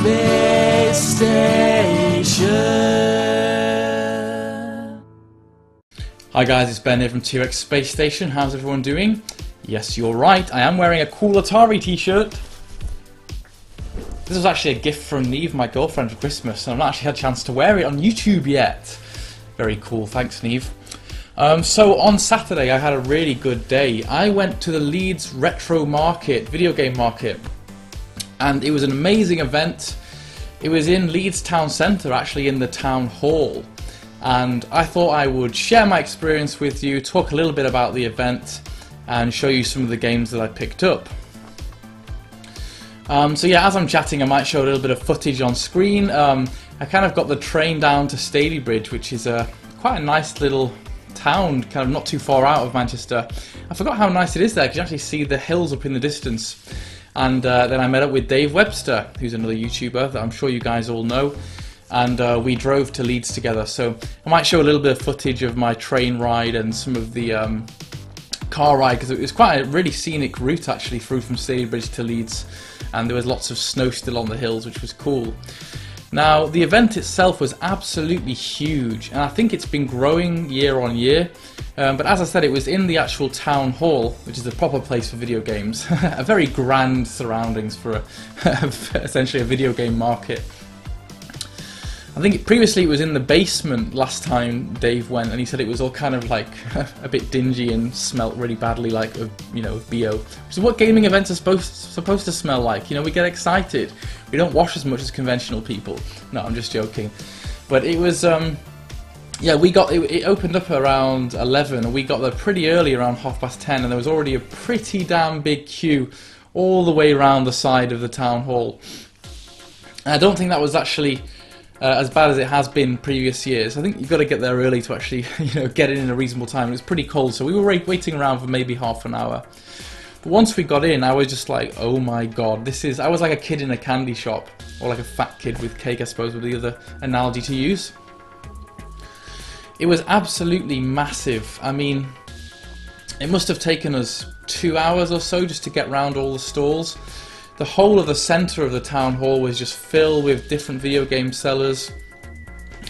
Space Station. Hi guys, it's Ben here from T-Rex Space Station. How's everyone doing? Yes, you're right, I am wearing a cool Atari t-shirt. This was actually a gift from Neve, my girlfriend, for Christmas, and I've not actually had a chance to wear it on YouTube yet. Very cool, thanks Neve. So on Saturday I had a really good day. I went to the Leeds Retro Market, video game market, and it was an amazing event. It was in Leeds Town Centre, actually in the Town Hall. And I thought I would share my experience with you, talk a little bit about the event, and show you some of the games that I picked up. So yeah, as I'm chatting I might show a little bit of footage on screen. I kind of got the train down to Stalybridge, which is quite a nice little town, kind of not too far out of Manchester. I forgot how nice it is there, because you actually see the hills up in the distance. And then I met up with Dave Webster, who's another YouTuber that I'm sure you guys all know. And we drove to Leeds together, so I might show a little bit of footage of my train ride and some of the car ride, because it was quite a really scenic route actually through from Stalybridge to Leeds, and there was lots of snow still on the hills, which was cool. Now the event itself was absolutely huge, and I think it's been growing year on year, but as I said, it was in the actual town hall, which is the proper place for video games. A very grand surroundings for essentially a video game market. I think previously it was in the basement last time Dave went, and he said it was all kind of like a bit dingy and smelt really badly, like of BO. Which is what gaming events are supposed to smell like. You know, we get excited. We don't wash as much as conventional people. No, I'm just joking. But it was, yeah, we got it opened up around 11, and we got there pretty early, around 10:30, and there was already a pretty damn big queue all the way around the side of the town hall. And I don't think that was actually as bad as it has been previous years. I think you've got to get there early to actually, get in a reasonable time. It was pretty cold, so we were waiting around for maybe half an hour. But once we got in, I was just like, oh my god, I was like a kid in a candy shop, or like a fat kid with cake, I suppose, would be the other analogy to use. It was absolutely massive. I mean, it must have taken us 2 hours or so just to get round all the stalls. The whole of the centre of the town hall was just filled with different video game sellers,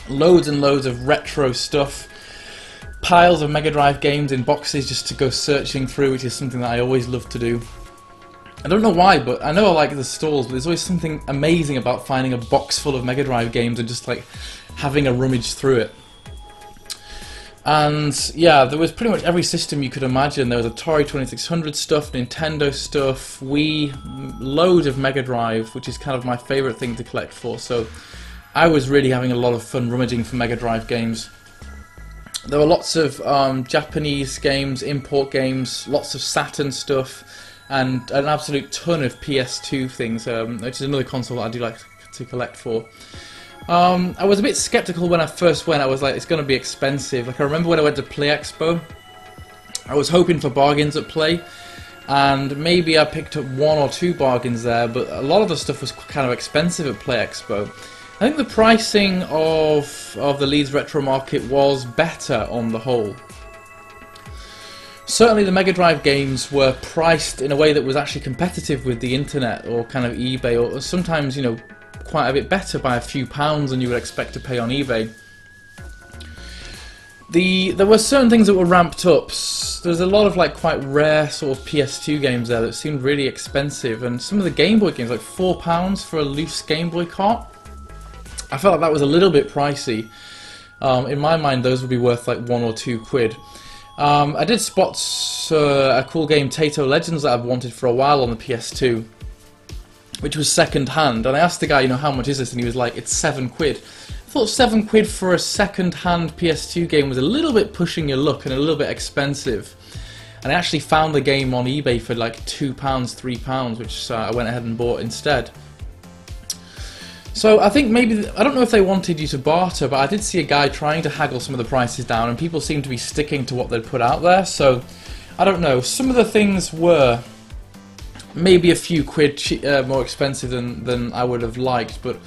loads and loads of retro stuff, piles of Mega Drive games in boxes just to go searching through, which is something that I always love to do. I don't know why, but I know I like the stalls, but there's always something amazing about finding a box full of Mega Drive games and just like having a rummage through it. And yeah, there was pretty much every system you could imagine. There was Atari 2600 stuff, Nintendo stuff, Wii, loads of Mega Drive, which is kind of my favourite thing to collect for. So I was really having a lot of fun rummaging for Mega Drive games. There were lots of Japanese games, import games, lots of Saturn stuff, and an absolute ton of PS2 things, which is another console that I do like to collect for. I was a bit skeptical when I first went. I was like, it's going to be expensive. Like, I remember when I went to Play Expo, I was hoping for bargains at Play, and maybe I picked up 1 or 2 bargains there, but a lot of the stuff was kind of expensive at Play Expo. I think the pricing of the Leeds Retro Market was better on the whole. Certainly the Mega Drive games were priced in a way that was actually competitive with the internet or kind of eBay, or sometimes, quite a bit better by a few pounds than you would expect to pay on eBay. There were certain things that were ramped up. There's a lot of like quite rare sort of PS2 games there that seemed really expensive, and some of the Game Boy games, like £4 for a loose Game Boy cart. I felt like that was a little bit pricey. In my mind, those would be worth like £1 or £2. I did spot a cool game, Tato Legends, that I've wanted for a while on the PS2. Which was second hand, and I asked the guy, how much is this, and he was like, it's £7. I thought £7 for a second hand PS2 game was a little bit pushing your luck and a little bit expensive. And I actually found the game on eBay for like £2, £3, which I went ahead and bought instead. So I think maybe, I don't know if they wanted you to barter, but I did see a guy trying to haggle some of the prices down, and people seemed to be sticking to what they'd put out there, so I don't know. Some of the things were maybe a few quid more expensive than I would have liked, but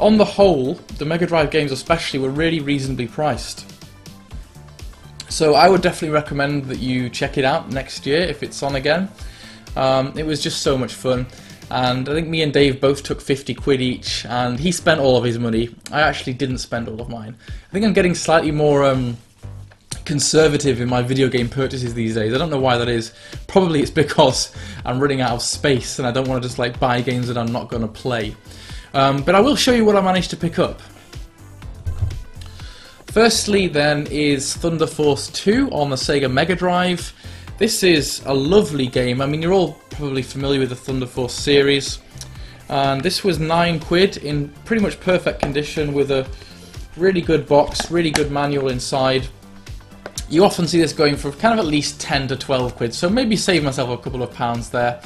on the whole, the Mega Drive games especially were really reasonably priced. So I would definitely recommend that you check it out next year if it's on again. It was just so much fun. and I think me and Dave both took 50 quid each, and he spent all of his money. I actually didn't spend all of mine. I think I'm getting slightly more conservative in my video game purchases these days. I don't know why that is. Probably it's because I'm running out of space and I don't want to just like buy games that I'm not going to play. But I will show you what I managed to pick up. Firstly then is Thunder Force 2 on the Sega Mega Drive. This is a lovely game. I mean, you're all probably familiar with the Thunder Force series. And this was 9 quid in pretty much perfect condition with a really good box, really good manual inside. You often see this going for kind of at least 10 to 12 quid, so maybe save myself a couple of pounds there.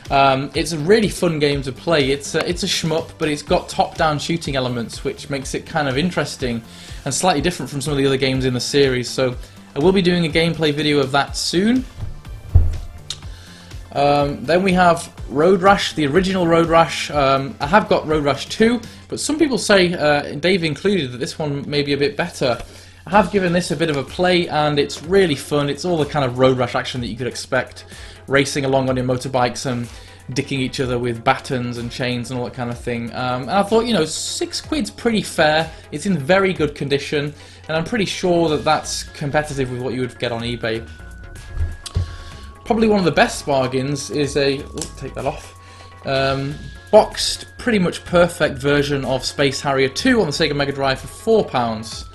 It's a really fun game to play. It's a shmup, but it's got top-down shooting elements, which makes it kind of interesting and slightly different from some of the other games in the series. So I will be doing a gameplay video of that soon. Then we have Road Rash, the original Road Rash. I have got Road Rash 2, but some people say, Dave included, that this one may be a bit better. I have given this a bit of a play, and it's really fun. It's all the kind of Road Rash action that you could expect, racing along on your motorbikes and dicking each other with batons and chains and all that kind of thing. And I thought, you know, 6 quid's pretty fair. It's in very good condition, and I'm pretty sure that that's competitive with what you would get on eBay. Probably one of the best bargains is a, take that off, boxed, pretty much perfect version of Space Harrier 2 on the Sega Mega Drive for £4.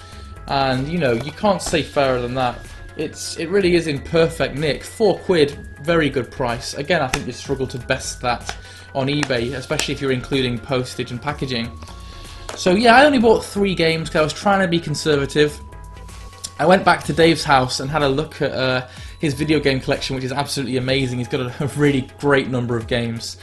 And you know, you can't say fairer than that. It really is in perfect nick. 4 quid, very good price. Again, I think you struggle to best that on eBay, especially if you're including postage and packaging. So yeah, I only bought 3 games because I was trying to be conservative. I went back to Dave's house and had a look at his video game collection, which is absolutely amazing. He's got a really great number of games.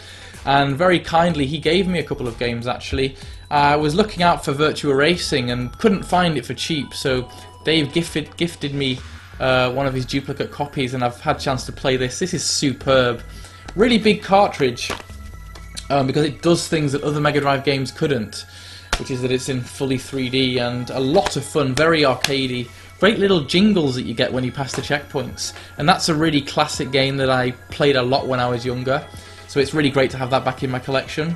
And very kindly, he gave me a couple of games actually. I was looking out for Virtua Racing and couldn't find it for cheap, so Dave gifted me one of his duplicate copies, and I've had a chance to play this. This is superb. Really big cartridge, because it does things that other Mega Drive games couldn't, which is that it's in fully 3D and a lot of fun, very arcadey. Great little jingles that you get when you pass the checkpoints, and that's a really classic game that I played a lot when I was younger, so it's really great to have that back in my collection.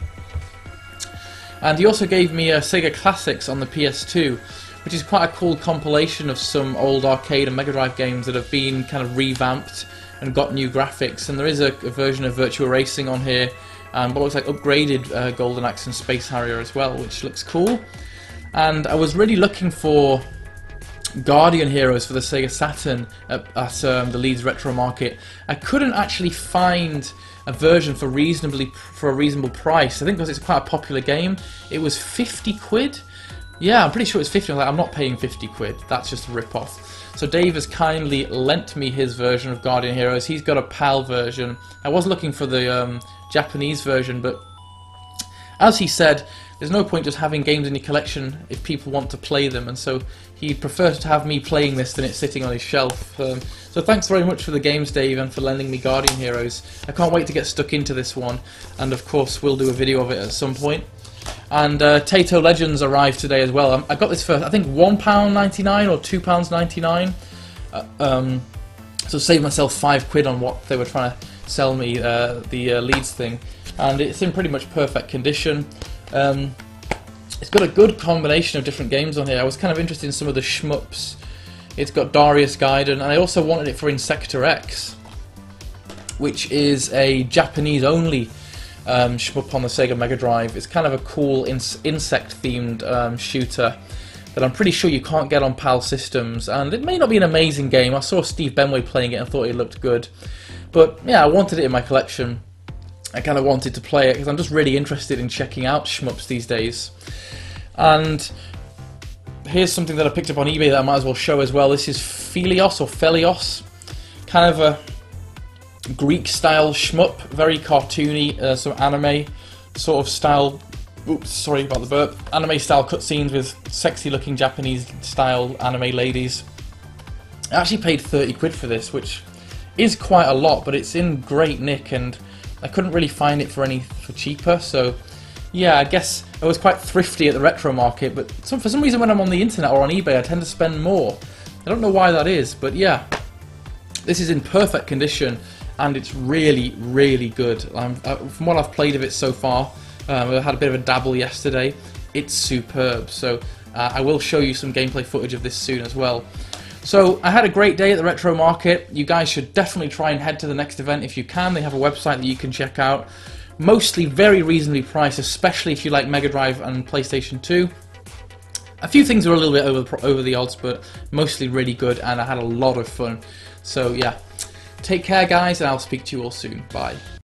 And he also gave me a Sega Classics on the PS2, which is quite a cool compilation of some old arcade and Mega Drive games that have been kind of revamped and got new graphics. And there is a version of Virtua Racing on here, and what looks like upgraded Golden Axe and Space Harrier as well, which looks cool. And I was really looking for Guardian Heroes for the Sega Saturn at the Leeds Retro Market. I couldn't actually find a version for a reasonable price. I think because it's quite a popular game. It was 50 quid. Yeah, I'm pretty sure it's 50. I'm not paying 50 quid. That's just a rip-off. So Dave has kindly lent me his version of Guardian Heroes. He's got a PAL version. I was looking for the Japanese version, but as he said, there's no point just having games in your collection if people want to play them, and so he preferred to have me playing this than it sitting on his shelf. So thanks very much for the games, Dave, and for lending me Guardian Heroes. I can't wait to get stuck into this one, and of course we'll do a video of it at some point. And Taito Legends arrived today as well. I got this for, I think, £1.99 or £2.99. So saved myself 5 quid on what they were trying to sell me, the Leeds thing. And it's in pretty much perfect condition. It's got a good combination of different games on here. I was kind of interested in some of the shmups. It's got Darius Gaiden, and I also wanted it for Insector X, which is a Japanese-only shmup on the Sega Mega Drive. It's kind of a cool insect-themed shooter that I'm pretty sure you can't get on PAL systems, and it may not be an amazing game. I saw Steve Benway playing it and thought it looked good, but yeah, I wanted it in my collection. I kind of wanted to play it because I'm just really interested in checking out shmups these days. And here's something that I picked up on eBay that I might as well show as well. This is Phelios or Phelios, kind of a Greek-style shmup, very cartoony, some anime sort of style. Oops, sorry about the burp. Anime-style cutscenes with sexy-looking Japanese-style anime ladies. I actually paid 30 quid for this, which is quite a lot, but it's in great nick, and I couldn't really find it for cheaper. So yeah, I guess I was quite thrifty at the retro market, but for some reason when I'm on the internet or on eBay I tend to spend more. I don't know why that is, but yeah, this is in perfect condition, and it's really, really good. From what I've played of it so far, I had a bit of a dabble yesterday. It's superb. So I will show you some gameplay footage of this soon as well. So I had a great day at the Retro Market. You guys should definitely try and head to the next event if you can. They have a website that you can check out. Mostly very reasonably priced, especially if you like Mega Drive and PlayStation 2. A few things were a little bit over the odds, but mostly really good, and I had a lot of fun. So yeah, take care guys, and I'll speak to you all soon. Bye.